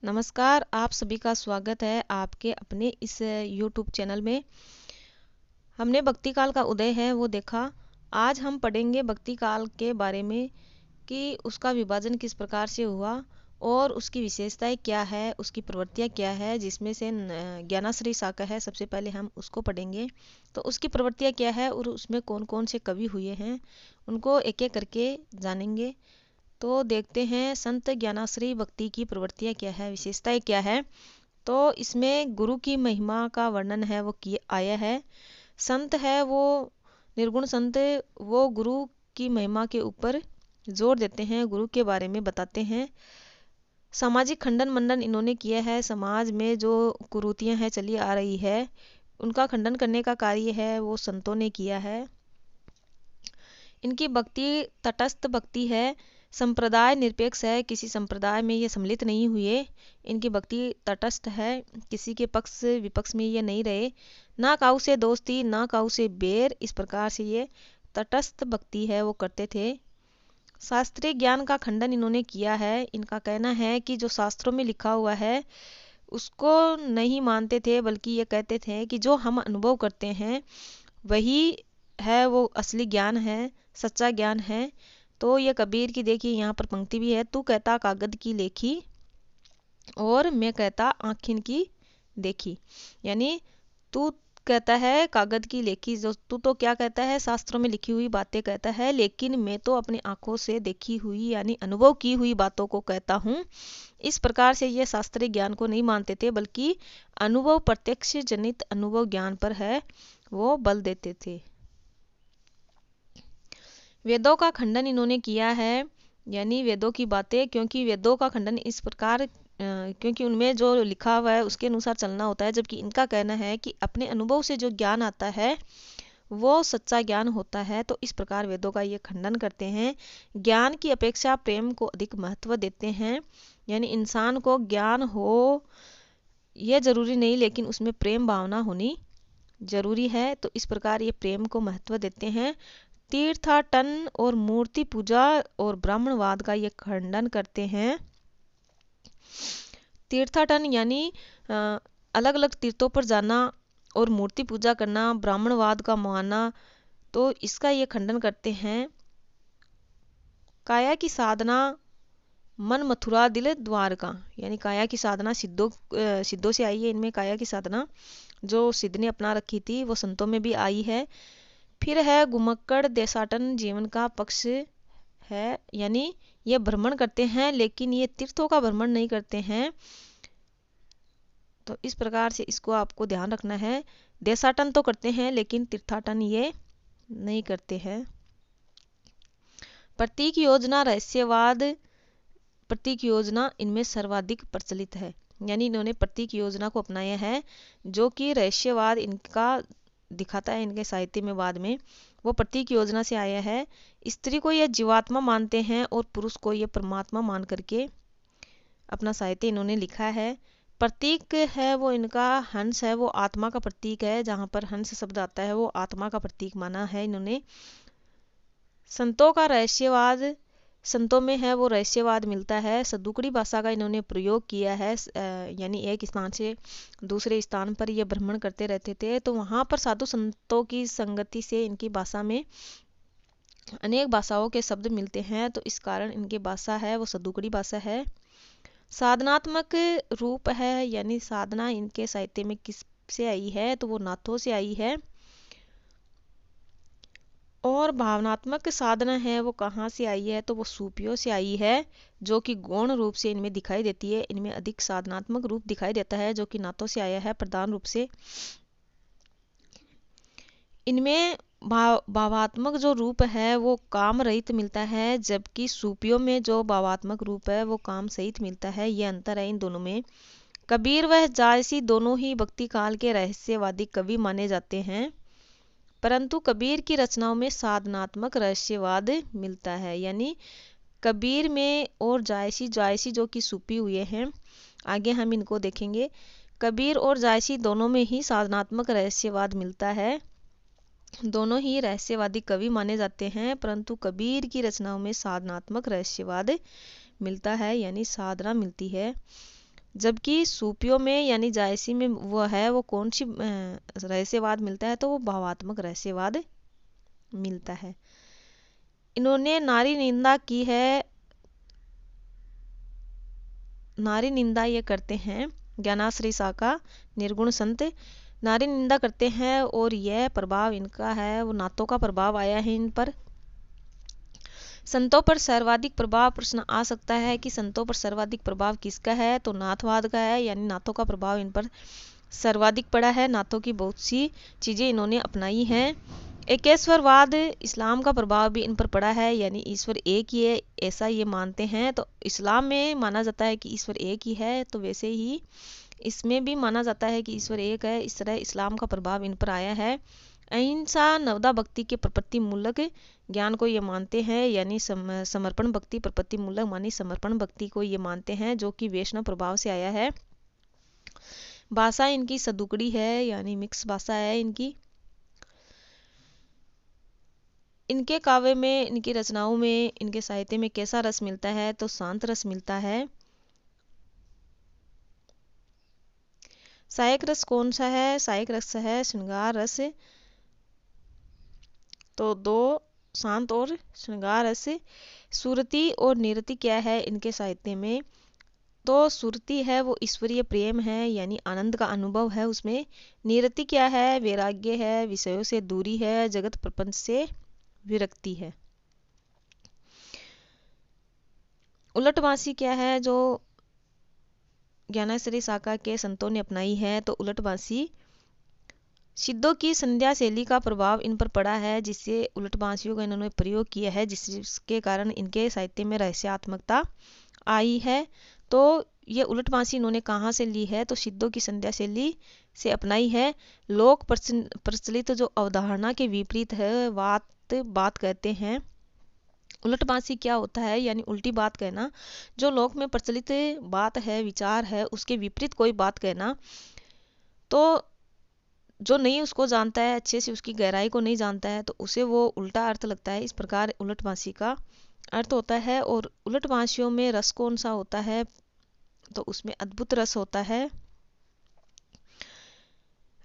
नमस्कार, आप सभी का स्वागत है आपके अपने इस YouTube चैनल में। हमने भक्ति काल का उदय है वो देखा। आज हम पढ़ेंगे भक्ति काल के बारे में कि उसका विभाजन किस प्रकार से हुआ और उसकी विशेषताएं क्या है, उसकी प्रवृत्तियां क्या है, जिसमें से ज्ञानाश्रयी शाखा है। सबसे पहले हम उसको पढ़ेंगे। तो उसकी प्रवृत्तियां क्या है और उसमें कौन कौन से कवि हुए हैं, उनको एक एक करके जानेंगे। तो देखते हैं संत ज्ञानाश्रयी भक्ति की प्रवृत्तियां क्या है, विशेषताएं क्या है। तो इसमें गुरु की महिमा का वर्णन है वो किया आया है। संत है वो निर्गुण संत, वो गुरु की महिमा के ऊपर जोर देते हैं, गुरु के बारे में बताते हैं। सामाजिक खंडन मंडन इन्होंने किया है। समाज में जो कुरीतियां हैं चली आ रही है उनका खंडन करने का कार्य है वो संतों ने किया है। इनकी भक्ति तटस्थ भक्ति है, संप्रदाय निरपेक्ष है, किसी संप्रदाय में ये सम्मिलित नहीं हुए। इनकी भक्ति तटस्थ है, किसी के पक्ष विपक्ष में ये नहीं रहे। ना काऊ से दोस्ती ना काऊ से बैर, इस प्रकार से ये तटस्थ भक्ति है वो करते थे। शास्त्रीय ज्ञान का खंडन इन्होंने किया है। इनका कहना है कि जो शास्त्रों में लिखा हुआ है उसको नहीं मानते थे, बल्कि ये कहते थे कि जो हम अनुभव करते हैं वही है वो असली ज्ञान है, सच्चा ज्ञान है। तो ये कबीर की देखिए यहाँ पर पंक्ति भी है, तू कहता कागद की लेखी और मैं कहता आँखिन की देखी। यानी तू कहता है कागद की लेखी, जो तू तो क्या कहता है शास्त्रों में लिखी हुई बातें कहता है, लेकिन मैं तो अपनी आंखों से देखी हुई यानी अनुभव की हुई बातों को कहता हूँ। इस प्रकार से ये शास्त्रीय ज्ञान को नहीं मानते थे, बल्कि अनुभव प्रत्यक्ष जनित अनुभव ज्ञान पर है वो बल देते थे। वेदों का खंडन इन्होंने किया है, यानी वेदों की बातें, क्योंकि वेदों का खंडन इस प्रकार क्योंकि उनमें जो लिखा हुआ है उसके अनुसार चलना होता है, जबकि इनका कहना है कि अपने अनुभव से जो ज्ञान आता है वो सच्चा ज्ञान होता है। तो इस प्रकार वेदों का ये खंडन करते हैं। ज्ञान की अपेक्षा प्रेम को अधिक महत्व देते हैं, यानी इंसान को ज्ञान हो यह जरूरी नहीं, लेकिन उसमें प्रेम भावना होनी जरूरी है। तो इस प्रकार ये प्रेम को महत्व देते हैं। तीर्थाटन और मूर्ति पूजा और ब्राह्मणवाद का ये खंडन करते हैं। तीर्थाटन यानी अलग अलग तीर्थों पर जाना और मूर्ति पूजा करना, ब्राह्मणवाद का मानना, तो इसका ये खंडन करते हैं। काया की साधना मन मथुरा दिल द्वारका, यानी काया की साधना सिद्धों से आई है। इनमें काया की साधना जो सिद्ध ने अपना रखी थी वो संतों में भी आई है। फिर है घुमक्कड़ देशाटन जीवन का पक्ष है, यानी ये भ्रमण करते हैं लेकिन ये तीर्थों का भ्रमण नहीं करते हैं। तो इस प्रकार से इसको आपको ध्यान रखना है। देशाटन तो करते हैं लेकिन तीर्थाटन ये नहीं करते हैं। प्रतीक योजना रहस्यवाद, प्रतीक योजना इनमें सर्वाधिक प्रचलित है, यानी इन्होंने प्रतीक योजना को अपनाया है, जो कि रहस्यवाद इनका दिखाता है इनके साहित्य में बाद में, वो प्रतीक योजना से आया है। स्त्री को यह जीवात्मा मानते हैं और पुरुष को यह परमात्मा मान करके अपना साहित्य इन्होंने लिखा है। प्रतीक है वो इनका हंस है, वो आत्मा का प्रतीक है। जहाँ पर हंस शब्द आता है वो आत्मा का प्रतीक माना है इन्होंने। संतों का रहस्यवाद, संतों में है वो रहस्यवाद मिलता है। सदुकड़ी भाषा का इन्होंने प्रयोग किया है, यानी एक स्थान से दूसरे स्थान पर ये भ्रमण करते रहते थे, तो वहाँ पर साधु संतों की संगति से इनकी भाषा में अनेक भाषाओं के शब्द मिलते हैं, तो इस कारण इनकी भाषा है वो सदुकड़ी भाषा है। साधनात्मक रूप है, यानी साधना इनके साहित्य में किस से आई है, तो वो नाथों से आई है। और भावनात्मक साधना है वो कहाँ से आई है, तो वो सूफियों से आई है, जो कि गौण रूप से इनमें दिखाई देती है। इनमें अधिक साधनात्मक रूप दिखाई देता है, जो कि नाथों से आया है प्रधान रूप से। इनमें भावात्मक जो रूप है वो काम रहित मिलता है, जबकि सूफियों में जो भावात्मक रूप है वो काम सहित मिलता है। ये अंतर है इन दोनों में। कबीर व जायसी दोनों ही भक्ति काल के रहस्यवादी कवि माने जाते हैं, परंतु कबीर की रचनाओं में साधनात्मक रहस्यवाद मिलता है। यानी कबीर में और जायसी, जायसी जो कि सूफी हुए हैं, आगे हम इनको देखेंगे। कबीर और जायसी दोनों में ही साधनात्मक रहस्यवाद मिलता है, दोनों ही रहस्यवादी कवि माने जाते हैं, परंतु कबीर की रचनाओं में साधनात्मक रहस्यवाद मिलता है, यानी साधना मिलती है। जबकि सूफियों में यानी जायसी में वो कौन सी रहस्यवाद मिलता है, तो वो भावात्मक रहस्यवाद मिलता है। इन्होंने नारी निंदा की है, नारी निंदा ये करते हैं ज्ञानाश्रय शाखा निर्गुण संत नारी निंदा करते हैं, और यह प्रभाव इनका है, वो नातों का प्रभाव आया है इन पर। संतों पर सर्वाधिक प्रभाव, प्रश्न आ सकता है कि संतों पर सर्वाधिक प्रभाव किसका है, तो नाथवाद का है, यानी नाथों का प्रभाव इन पर सर्वाधिक पड़ा है। नाथों की बहुत सी चीजें इन्होंने अपनाई हैं। एकेश्वरवाद, इस्लाम का प्रभाव भी इन पर पड़ा है, यानी ईश्वर एक ही है ऐसा ये मानते हैं। तो इस्लाम में माना जाता है कि ईश्वर एक ही है, तो वैसे ही इसमें भी माना जाता है कि ईश्वर एक है। इस तरह इस्लाम का प्रभाव इन पर आया है। अहिंसा, नवदा भक्ति के प्रपत्ति मूलक ज्ञान को ये मानते हैं, यानी समर्पण भक्ति, प्रपत्ति मूलक मानी समर्पण भक्ति को ये मानते हैं, जो कि वैष्णव प्रभाव से आया है। भाषा इनकी सदुकड़ी है, यानी मिक्स भाषा है इनकी। इनके काव्य में, इनकी रचनाओं में, इनके साहित्य में कैसा रस मिलता है, तो शांत रस मिलता है। सहायक रस कौन सा है, सहायक रस है श्रृंगार रस। तो दो शांत और श्रृंगार रस। सुरति और निरति क्या है इनके साहित्य में, तो सुरति है वो ईश्वरीय प्रेम है, यानी आनंद का अनुभव है उसमें। निरति क्या है, वैराग्य है, विषयों से दूरी है, जगत प्रपंच से विरक्ति है। उलटवासी क्या है, जो ज्ञानाश्रय शाखा के संतों ने अपनाई है, तो उलटवासी सिद्धों की संध्या शैली का प्रभाव इन पर पड़ा है, जिससे उलटवासियों का इन्होंने प्रयोग किया है, जिसके कारण इनके साहित्य में रहस्यात्मकता आई है। तो ये उलटवासी इन्होंने कहाँ से ली है, तो सिद्धों की संध्या शैली से अपनाई है। लोक प्रचलित जो अवधारणा के विपरीत है बात कहते हैं। उलटवासी क्या होता है, यानी उल्टी बात कहना। जो लोक में प्रचलित बात है, विचार है, उसके विपरीत कोई बात कहना। तो जो नहीं उसको जानता है, अच्छे से उसकी गहराई को नहीं जानता है, तो उसे वो उल्टा अर्थ लगता है। इस प्रकार उलटवासी का अर्थ होता है। और उलटवासियों में रस कौन सा होता है, तो उसमें अद्भुत रस होता है।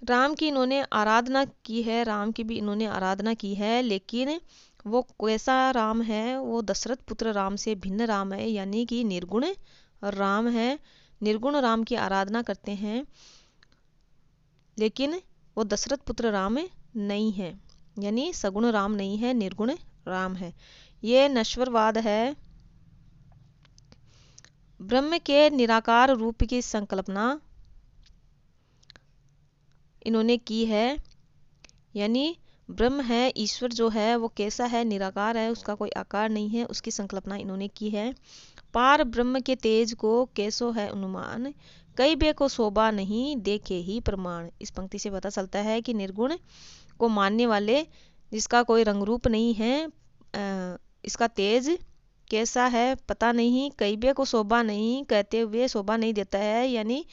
राम की इन्होंने आराधना की है, राम की भी इन्होंने आराधना की है, लेकिन वो कैसा राम है, वो दशरथ पुत्र राम से भिन्न राम है, यानी कि निर्गुण राम है। निर्गुण राम की आराधना करते हैं, लेकिन वो दशरथ पुत्र राम नहीं है, यानी सगुण राम नहीं है, निर्गुण राम है। ये नश्वरवाद है। ब्रह्म के निराकार रूप की संकल्पना इन्होंने की है, यानी ब्रह्म है, ईश्वर जो है वो कैसा है, निराकार है, उसका कोई आकार नहीं है, उसकी संकल्पना इन्होंने की है। पार ब्रह्म के तेज को कैसो है अनुमान, कई बे को शोभा नहीं देखे ही प्रमाण। इस पंक्ति से पता चलता है कि निर्गुण को मानने वाले, जिसका कोई रंग रूप नहीं है, इसका तेज कैसा है पता नहीं, कई बे को शोभा नहीं, कहते हुए शोभा नहीं देता है, यानी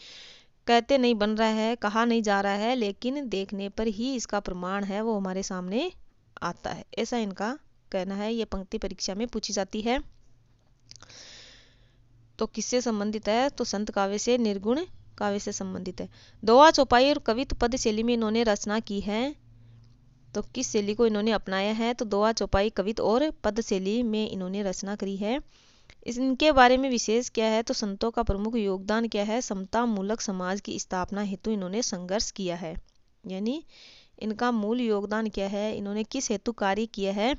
कहते नहीं बन रहा है, कहा नहीं जा रहा है, लेकिन देखने पर ही इसका प्रमाण है वो हमारे सामने आता है, ऐसा इनका कहना है। ये पंक्ति परीक्षा में पूछी जाती है। तो किससे संबंधित है, तो संत काव्य से, निर्गुण काव्य से संबंधित है। दोहा चौपाई और कवित्व पद शैली में इन्होंने रचना की है। तो किस शैली को इन्होंने अपनाया है, तो दोहा चौपाई कवित्व और पद शैली में इन्होंने रचना करी है। इनके बारे में विशेष क्या है, तो संतों का प्रमुख योगदान क्या है, समता मूलक समाज की स्थापना हेतु इन्होंने संघर्ष किया है, यानी इनका मूल योगदान क्या है, इन्होंने किस हेतु कार्य किया है,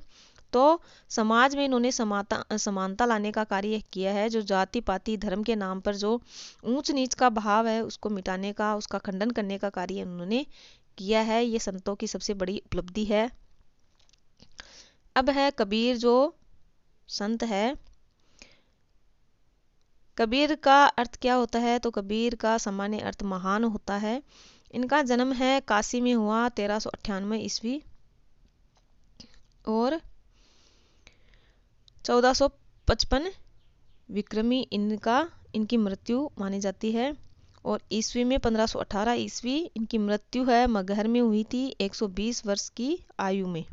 तो समाज में इन्होंने समानता लाने का कार्य किया है। जो जाति पाति धर्म के नाम पर जो ऊंच नीच का भाव है उसको मिटाने का, उसका खंडन करने का कार्य उन्होंने किया है। ये संतों की सबसे बड़ी उपलब्धि है। अब है कबीर, जो संत है। कबीर का अर्थ क्या होता है, तो कबीर का सामान्य अर्थ महान होता है। इनका जन्म है काशी में हुआ 1398 ईस्वी और 1455 विक्रमी इनकी मृत्यु मानी जाती है। और ईस्वी में 1518 ईस्वी इनकी मृत्यु है, मगहर में हुई थी 120 वर्ष की आयु में।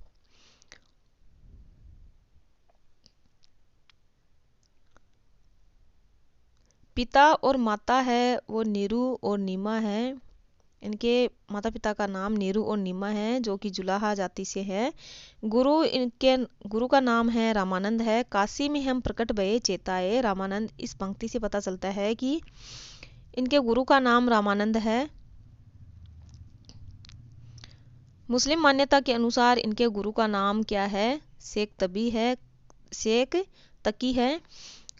पिता और माता है वो नीरू और नीमा है। इनके माता पिता का नाम नीरू और नीमा है, जो कि जुलाहा जाति से है। गुरु का नाम है रामानंद है। काशी में हम प्रकट भये चेताए रामानंद। इस पंक्ति से पता चलता है कि इनके गुरु का नाम रामानंद है। मुस्लिम मान्यता के अनुसार इनके गुरु का नाम क्या है? शेख तकी है।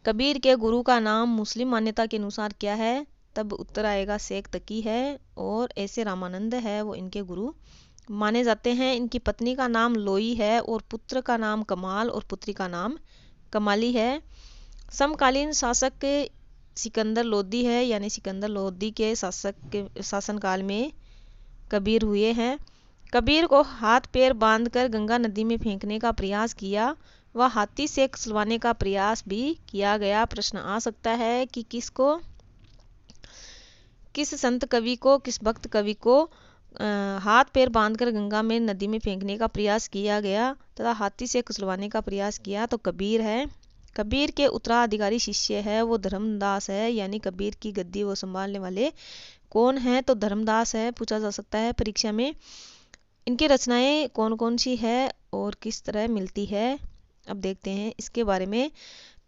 कबीर के गुरु का नाम मुस्लिम मान्यता के अनुसार क्या है? तब उत्तर आएगा शेख तकी है। और ऐसे रामानंद है वो इनके गुरु माने जाते हैं। इनकी पत्नी का नाम लोई है और पुत्र का नाम कमाल और पुत्री का नाम कमाली है। समकालीन शासक सिकंदर लोदी है, यानी सिकंदर लोदी के शासनकाल में कबीर हुए हैं। कबीर को हाथ पैर बांधकर गंगा नदी में फेंकने का प्रयास किया व हाथी से खिलवाने का प्रयास भी किया गया। प्रश्न आ सकता है कि किस संत कवि को, किस भक्त कवि को हाथ पैर बांधकर गंगा में नदी में फेंकने का प्रयास किया गया तथा हाथी से कुचलवाने का प्रयास किया? तो कबीर है। कबीर के उत्तराधिकारी शिष्य है वो धर्मदास है, यानी कबीर की गद्दी वो संभालने वाले कौन है? तो धर्मदास है। पूछा जा सकता है परीक्षा में। इनकी रचनाएं कौन कौन सी है और किस तरह मिलती है? अब देखते हैं इसके बारे में।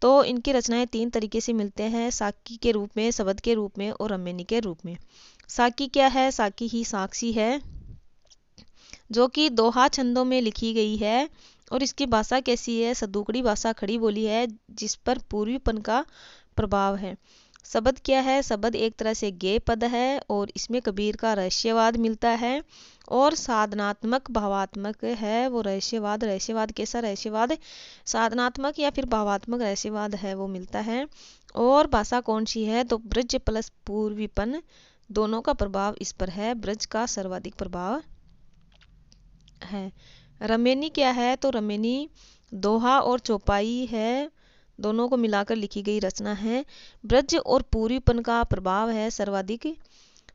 तो इनकी रचनाएं 3 तरीके से मिलते हैं, साकी के रूप में, शब्द के रूप में और रमेनी के रूप में। साकी क्या है? साकी ही साक्षी है, जो कि दोहा छंदों में लिखी गई है। और इसकी भाषा कैसी है? सदुकड़ी भाषा, खड़ी बोली है जिस पर पूर्वीपन का प्रभाव है। शब्द क्या है? शब्द एक तरह से गेय पद है और इसमें कबीर का रहस्यवाद मिलता है। और साधनात्मक भावात्मक है वो रहस्यवाद। रहस्यवाद कैसा? रहस्यवाद साधनात्मक या फिर भावात्मक रहस्यवाद है वो मिलता है। और भाषा कौन सी है? तो ब्रज प्लस पूर्वीपन दोनों का प्रभाव इस पर है। ब्रज का सर्वाधिक प्रभाव है। रमेनी क्या है? तो रमेनी दोहा और चौपाई है, दोनों को मिलाकर लिखी गई रचना है। ब्रज और पूर्वीपन का प्रभाव है सर्वाधिक।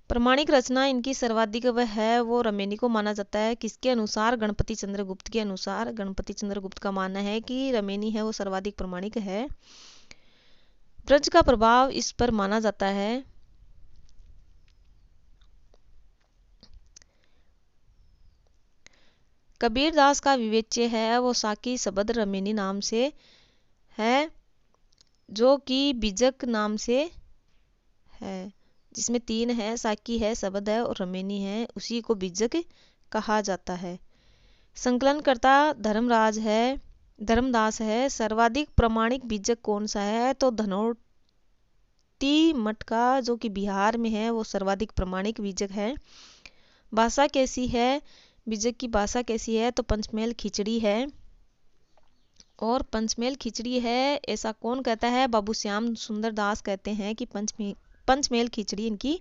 प्रमाणिक रचना इनकी सर्वाधिक वह है वो रमेनी को माना जाता है। किसके अनुसार? गणपति चंद्रगुप्त के अनुसार। गणपति चंद्रगुप्त का मानना है कि रमेनी है वो सर्वाधिक प्रमाणिक है। ब्रज का प्रभाव इस पर माना जाता है। कबीरदास का विवेच्य है वो साकी शब्द रमेनी नाम से है, जो कि बीजक नाम से है, जिसमें 3 है, साकी है, शब्द है और रमेनी है, उसी को बीजक कहा जाता है। संकलनकर्ता धर्मदास है। सर्वाधिक प्रमाणिक बीजक कौन सा है? तो धनौती मठ का, जो कि बिहार में है, वो सर्वाधिक प्रमाणिक बीजक है। भाषा कैसी है? बीजक की भाषा कैसी है? तो पंचमेल खिचड़ी है। और पंचमेल खिचड़ी है ऐसा कौन कहता है? बाबू श्याम सुंदर दास कहते हैं कि पंचमेल खिचड़ी इनकी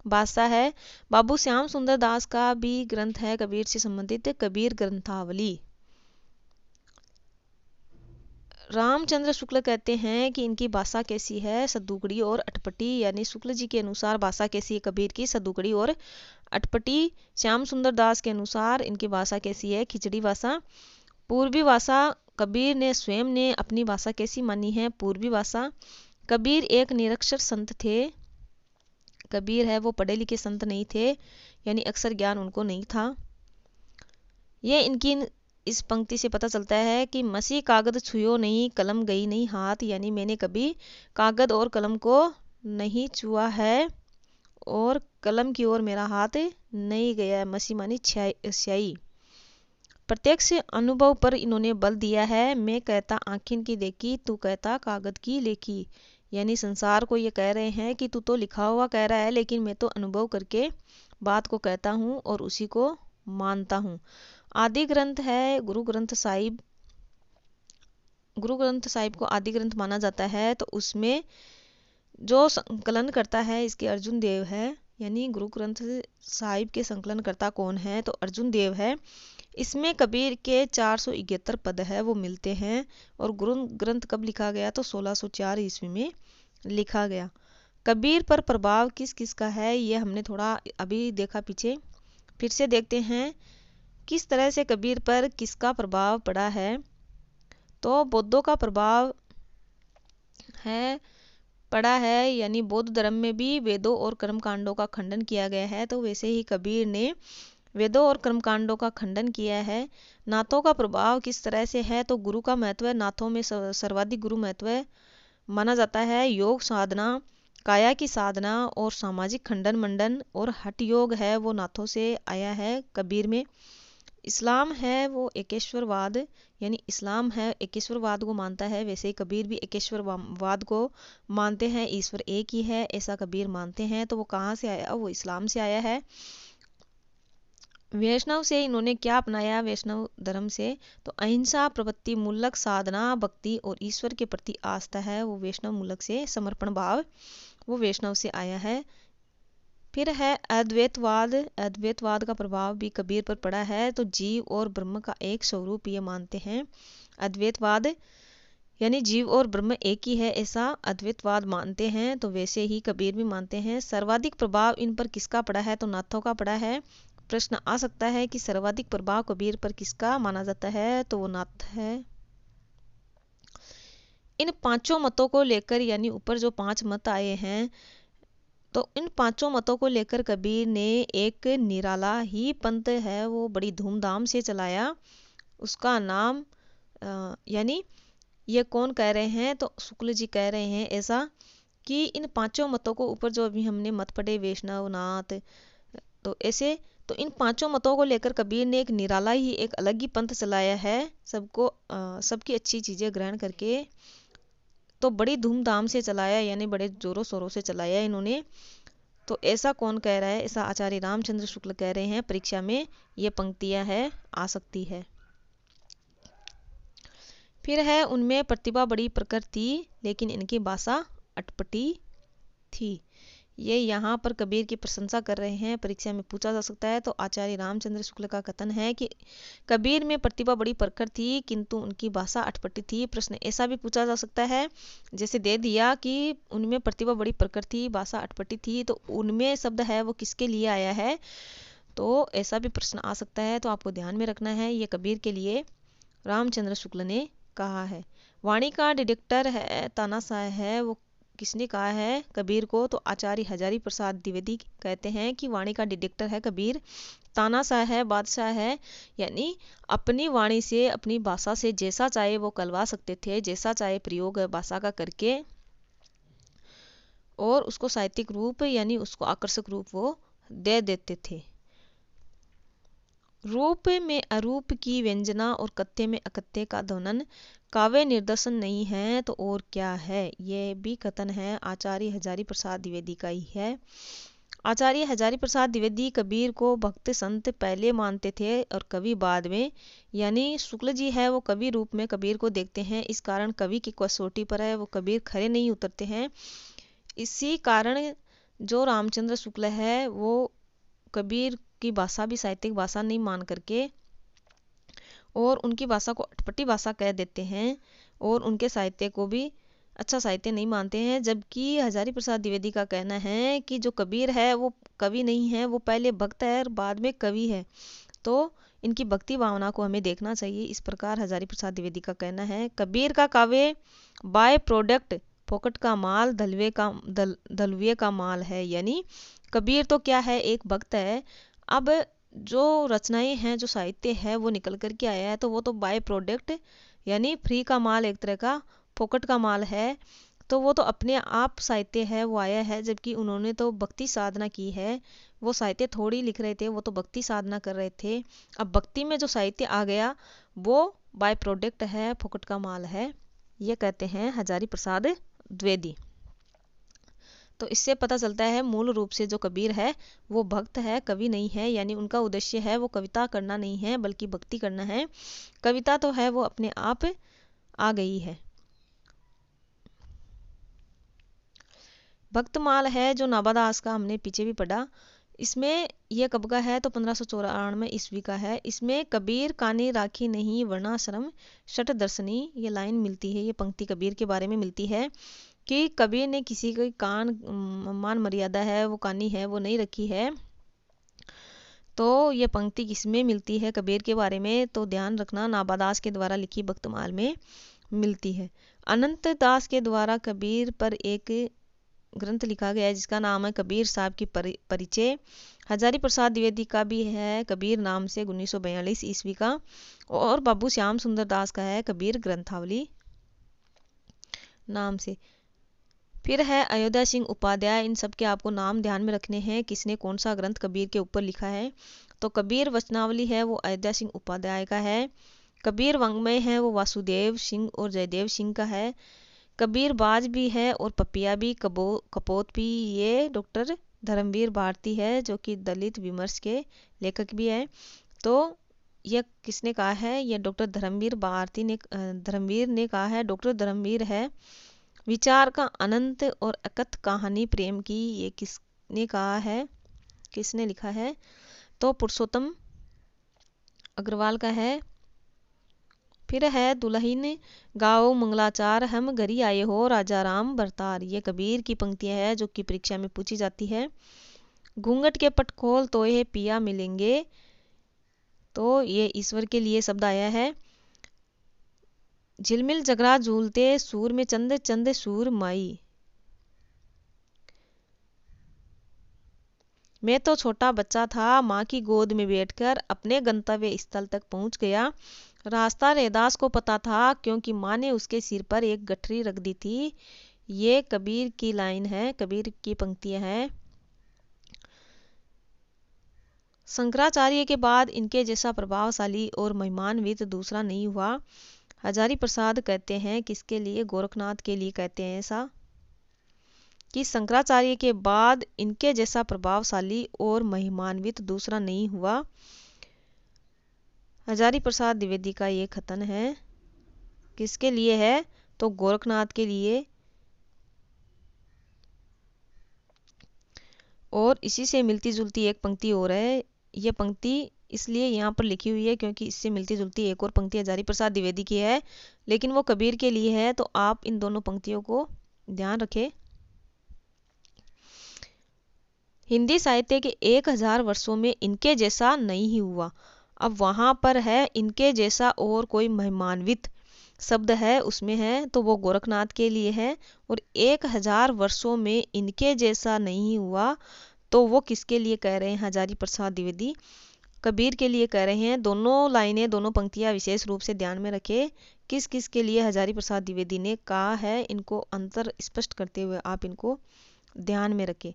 भाषा है। बाबू श्याम सुंदर दास का भी ग्रंथ है कबीर से संबंधित, कबीर ग्रंथावली। रामचंद्र शुक्ल कहते हैं कि इनकी भाषा कैसी है? सदुकड़ी और अटपटी। यानी शुक्ल जी के अनुसार भाषा कैसी है कबीर की? सदुकड़ी और अटपटी। श्याम सुंदर दास के अनुसार इनकी भाषा कैसी है? खिचड़ी भाषा। पूर्वी भाषा कबीर ने स्वयं ने अपनी भाषा कैसी मानी है? पूर्वी भाषा। कबीर एक निरक्षर संत थे। कबीर है वो पढ़े लिखे संत नहीं थे, यानी अक्षर ज्ञान उनको नहीं था। ये इनकी इस पंक्ति से पता चलता है कि मसी कागद छुयो नहीं, कलम गई नहीं हाथ। यानी मैंने कभी कागद और कलम को नहीं छुआ है और कलम की ओर मेरा हाथ नहीं गया। मसी मानी स्याही। प्रत्यक्ष अनुभव पर इन्होंने बल दिया है। मैं कहता आँखिन की देखी, तू कहता कागद की लेखी। यानी संसार को ये कह रहे हैं कि तू तो लिखा हुआ कह रहा है, लेकिन मैं तो अनुभव करके बात को कहता हूँ और उसी को मानता हूँ। आदि ग्रंथ है गुरु ग्रंथ साहिब। गुरु ग्रंथ साहिब को आदि ग्रंथ माना जाता है। तो उसमें जो संकलन करता है इसके अर्जुन देव है। यानी गुरु ग्रंथ साहिब के संकलनकर्ता कौन है? तो अर्जुन देव है। इसमें कबीर के 471 पद है वो मिलते हैं। और गुरु ग्रंथ कब लिखा गया? तो 1604 ईस्वी में लिखा गया। कबीर पर प्रभाव किस किस का है ये हमने थोड़ा अभी देखा पीछे, फिर से देखते हैं किस तरह से कबीर पर किसका प्रभाव पड़ा है। तो बौद्धों का प्रभाव है पढ़ा है, यानी बौद्ध धर्म में भी वेदों और कर्मकांडों का खंडन किया गया है, तो वैसे ही कबीर ने वेदों और कर्मकांडों का खंडन किया है। नाथों का प्रभाव किस तरह से है, तो गुरु का महत्व, नाथों में सर्वाधिक गुरु महत्व माना जाता है। योग साधना, काया की साधना और सामाजिक खंडन मंडन और हठ योग है वो नाथों से आया है कबीर में। इस्लाम है वो एकेश्वरवाद, यानी इस्लाम है एकेश्वरवाद को मानता है, वैसे ही कबीर भी एकेश्वरवाद को मानते हैं, ईश्वर एक ही है ऐसा कबीर मानते हैं। तो वो कहाँ से आया, वो इस्लाम से आया है। वैष्णव से इन्होंने क्या अपनाया, वैष्णव धर्म से तो अहिंसा, प्रवृत्ति मूलक साधना, भक्ति और ईश्वर के प्रति आस्था है वो वैष्णव मूलक से, समर्पण भाव वो वैष्णव से आया है। फिर है अद्वैतवाद, अद्वैतवाद का प्रभाव भी कबीर पर पड़ा है, तो जीव और ब्रह्म का एक स्वरूप ये मानते हैं। अद्वैतवाद यानी जीव और ब्रह्म एक ही है ऐसा अद्वैतवाद मानते हैं, तो वैसे ही कबीर भी मानते हैं। सर्वाधिक प्रभाव इन पर किसका पड़ा है, तो नाथों का पड़ा है। प्रश्न आ सकता है कि सर्वाधिक प्रभाव कबीर पर किसका माना जाता है, तो वो नाथ है। इन पांचों मतों को लेकर, यानी ऊपर जो 5 मत आए हैं, तो इन पांचों मतों को लेकर कबीर ने एक निराला ही पंथ है वो बड़ी धूमधाम से चलाया। उसका नाम यानी ये कौन कह रहे हैं, तो शुक्ल जी कह रहे हैं ऐसा कि इन पांचों मतों को, ऊपर जो अभी हमने मत पढ़े वैष्णव नाथ, तो ऐसे तो इन पांचों मतों को लेकर कबीर ने एक निराला ही, एक अलग ही पंथ चलाया है, सबको सबकी अच्छी चीजें ग्रहण करके, तो बड़ी धूमधाम से चलाया, यानी बड़े जोरों शोरों से चलाया इन्होंने। तो ऐसा कौन कह रहा है, ऐसा आचार्य रामचंद्र शुक्ल कह रहे हैं। परीक्षा में ये पंक्तियां है, आ सकती है। फिर है उनमें प्रतिभा बड़ी प्रखर थी, लेकिन इनकी भाषा अटपटी थी। ये यहाँ पर कबीर की प्रशंसा कर रहे हैं, परीक्षा में पूछा जा सकता है। तो आचार्य रामचंद्र शुक्ल का कथन है कि कबीर में प्रतिभा बड़ी प्रखर थी, किंतु उनकी भाषा अटपटी थी। प्रश्न ऐसा भी पूछा जा सकता है, जैसे दे दिया कि उनमें प्रतिभा बड़ी प्रखर थी, भाषा अटपटी थी, तो उनमें शब्द है वो किसके लिए आया है, तो ऐसा भी प्रश्न आ सकता है। तो आपको ध्यान में रखना है, ये कबीर के लिए रामचंद्र शुक्ल ने कहा है। वाणी का डिडक्टर है, तानाशाह है, वो किसने कहा है कबीर को, तो आचार्य हजारी प्रसाद द्विवेदी कहते हैं कि वाणी का डिडक्टर है कबीर, तानाशाह है, बादशाह है, यानी अपनी वाणी से, अपनी भाषा से जैसा चाहे वो कलवा सकते थे, जैसा चाहे प्रयोग भाषा का करके, और उसको साहित्यिक रूप यानी उसको आकर्षक रूप वो दे देते थे। रूप में अरूप की व्यंजना और कथ्य में अकथ्य का ध्वनन काव्य निर्दर्शन नहीं है, तो और क्या है, ये भी कथन है आचार्य हजारी प्रसाद द्विवेदी का ही है। आचार्य हजारी प्रसाद द्विवेदी कबीर को भक्त संत पहले मानते थे और कवि बाद में, यानी शुक्ल जी है वो कवि रूप में कबीर को देखते हैं, इस कारण कवि की कसौटी पर है वो कबीर खरे नहीं उतरते हैं। इसी कारण जो रामचंद्र शुक्ल है वो कबीर की भाषा भी साहित्यिक भाषा नहीं मान करके, और उनकी भाषा को अटपटी भाषा कह देते हैं, और उनके साहित्य को भी अच्छा साहित्य नहीं मानते हैं। जबकि हजारी प्रसाद द्विवेदी का कहना है कि जो कबीर है वो कवि नहीं है, वो पहले भक्त है और बाद में कवि है, तो इनकी भक्ति भावना को हमें देखना चाहिए, इस प्रकार हजारी प्रसाद द्विवेदी का कहना है। कबीर का काव्य बाय प्रोडक्ट फोकट का माल, दलवे का माल है, यानी कबीर तो क्या है, एक भक्त है, अब जो रचनाएं हैं, जो साहित्य है वो निकल करके आया है, तो वो तो बाय प्रोडक्ट यानी फ्री का माल, एक तरह का फोकट का माल है, तो वो तो अपने आप साहित्य है वो आया है। जबकि उन्होंने तो भक्ति साधना की है, वो साहित्य थोड़ी लिख रहे थे, वो तो भक्ति साधना कर रहे थे। अब भक्ति में जो साहित्य आ गया वो बाय प्रोडक्ट है, फोकट का माल है, ये कहते हैं हजारी प्रसाद द्विवेदी। तो इससे पता चलता है मूल रूप से जो कबीर है वो भक्त है, कवि नहीं है, यानी उनका उद्देश्य है वो कविता करना नहीं है बल्कि भक्ति करना है। कविता तो है वो अपने आप आ गई है। भक्तमाल है जो नाबादास का हमने पीछे भी पढ़ा, इसमें यह कब का है, तो 1594 ईस्वी का है। इसमें कबीर काने राखी नहीं वर्णाश्रम शठ दर्शनी, ये लाइन मिलती है, ये पंक्ति कबीर के बारे में मिलती है कि कबीर ने किसी की मान मर्यादा है वो कानी है वो नहीं रखी है। तो ये पंक्ति किसमें मिलती है कबीर के बारे में, तो ध्यान रखना नाबादास के द्वारा लिखी भक्तमाल में मिलती है। अनंत दास के द्वारा कबीर पर एक ग्रंथ लिखा गया है जिसका नाम है कबीर साहब की परिचय। हजारी प्रसाद द्विवेदी का भी है कबीर नाम से 1942 ईस्वी का, और बाबू श्याम सुंदर दास का है कबीर ग्रंथावली नाम से। फिर है अयोध्या सिंह उपाध्याय। इन सब के आपको नाम ध्यान में रखने हैं, किसने कौन सा ग्रंथ कबीर के ऊपर लिखा है। तो कबीर वचनावली है वो अयोध्या सिंह उपाध्याय का है। कबीर वांग्मय है वो वासुदेव सिंह और जयदेव सिंह का है। कबीर बाज भी है और पपिया भी, कपोत भी, ये डॉक्टर धर्मवीर भारती है जो कि दलित विमर्श के लेखक भी है। तो यह किसने कहा है, यह डॉक्टर धर्मवीर भारती ने, धर्मवीर ने कहा है। डॉक्टर धर्मवीर है विचार का अनंत और अकथ कहानी प्रेम की, ये किसने कहा है, किसने लिखा है। तो पुरुषोत्तम अग्रवाल का है। फिर है दुल्हन गाओ मंगलाचार हम घरी आए हो राजा राम बरतार, ये कबीर की पंक्तियां है जो कि परीक्षा में पूछी जाती है। घूंघट के पट खोल तो ये पिया मिलेंगे, तो ये ईश्वर के लिए शब्द आया है। झिलमिल जगरा झूलते सूर में चंद चंद सूर माई, मैं तो छोटा बच्चा था माँ की गोद में बैठकर अपने गंतव्य स्थल तक पहुंच गया। रास्ता रैदास को पता था क्योंकि माँ ने उसके सिर पर एक गठरी रख दी थी। ये कबीर की लाइन है, कबीर की पंक्तियां हैं। शंकराचार्य के बाद इनके जैसा प्रभावशाली और महिमान्वित दूसरा नहीं हुआ। हजारी प्रसाद कहते हैं किसके लिए, गोरखनाथ के लिए कहते हैं ऐसा, कि शंकराचार्य के बाद इनके जैसा प्रभावशाली और महिमान्वित दूसरा नहीं हुआ। हजारी प्रसाद द्विवेदी का ये कथन है, किसके लिए है, तो गोरखनाथ के लिए। और इसी से मिलती जुलती एक पंक्ति और है, यह पंक्ति इसलिए यहाँ पर लिखी हुई है क्योंकि इससे मिलती जुलती एक और पंक्ति हजारी प्रसाद द्विवेदी की है, लेकिन वो कबीर के लिए है। तो आप इन दोनों पंक्तियों को ध्यान रखें। हिंदी साहित्य के 1000 वर्षों में इनके जैसा नहीं हुआ। अब वहां पर है इनके जैसा और कोई महिमान्वित शब्द है उसमें है, तो वो गोरखनाथ के लिए है। और 1000 वर्षों में इनके जैसा नहीं हुआ, तो वो किसके लिए कह रहे हैं, हजारी प्रसाद द्विवेदी कबीर के लिए कह रहे हैं। दोनों लाइनें, दोनों पंक्तियां विशेष रूप से ध्यान में रखें, किस किस के लिए हजारी प्रसाद द्विवेदी ने कहा है, इनको अंतर स्पष्ट करते हुए आप इनको ध्यान में रखें।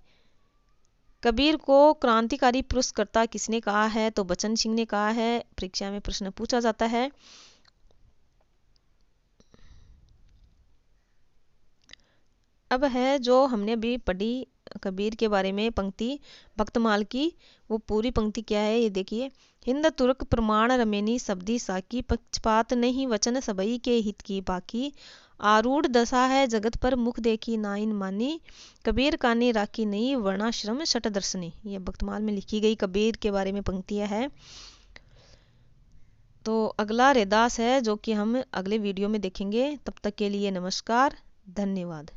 कबीर को क्रांतिकारी पुरस्कर्ता किसने कहा है, तो बचन सिंह ने कहा है। परीक्षा में प्रश्न पूछा जाता है। अब है जो हमने अभी पढ़ी कबीर के बारे में पंक्ति भक्तमाल की, वो पूरी पंक्ति क्या है ये देखिए। हिंद तुर्क प्रमाण रमेनी शब्दी साकी, पक्षपात नहीं वचन सबई के हित की बाकी, आरूढ़ दशा है जगत पर मुख देखी नाइन मानी, कबीर काने राखी नहीं वर्णाश्रम शट दर्शनी। ये भक्तमाल में लिखी गई कबीर के बारे में पंक्तियां है। तो अगला रैदास है जो कि हम अगले वीडियो में देखेंगे। तब तक के लिए नमस्कार, धन्यवाद।